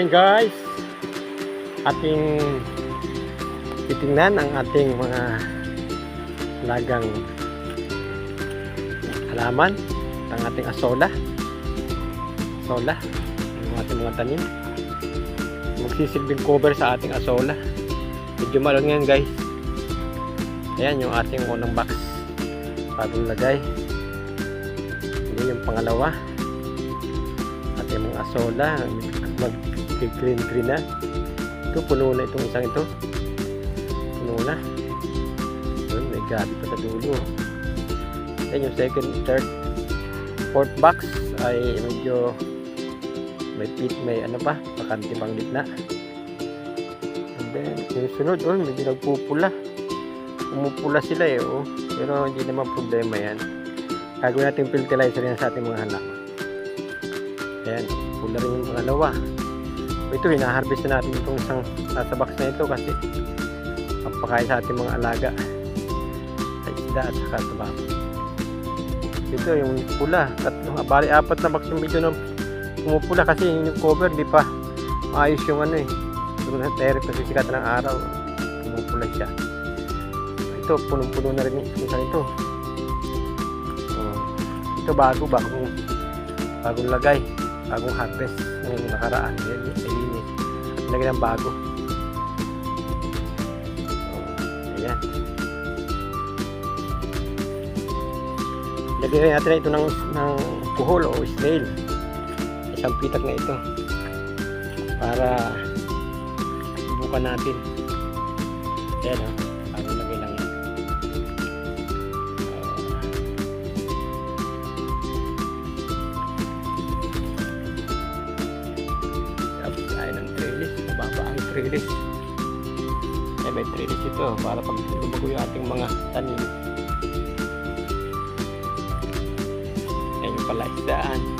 Ngayon guys, ating titingnan ang ating mga lagang halaman, ang ating asola, ang ating mga tanim. Magsisilbing cover sa ating asola. Medyo malaki yan guys. Ayan yung ating unang box, bagong lagay. Hindi yung pangalawa. Ating mga asola mag-green na. Ito puno na itong isang ito. Puno na. Yun, may gabi pa sa dulo. Then yung second, third, fourth box ay medyo may ano pa, bakante pang gitna. And then yung sunod, medyo nagpupula. Umupula sila pero hindi naman problema yan. Gagawin natin fertilizer yan sa ating mga halaman. Ayan, pula rin yung pangalawa. Ito, hinaharvest na natin itong isang nasa box na ito kasi pampakain sa ating mga alaga sa isda at saka sa bako. Ito yung pula, bali apat na box yung medyo pumupula kasi yung cover di pa maayos yung so na direct na sisikatan ng araw, pumupula siya. Ito punong-puno na rin yung isang ito. Ito bagong lagay, bagong harvest ng nakaraan. Linis lagay ng bago. Ayan, lagay natin ito ng kuhol o snail, isang pitak na ito para subukan natin. Ayan parang lagay lang yan. Ayan ang trellis, mababa ang trellis. May trellis ito para pag lumago yung ating mga tanim. Ayan yung palaisdaan.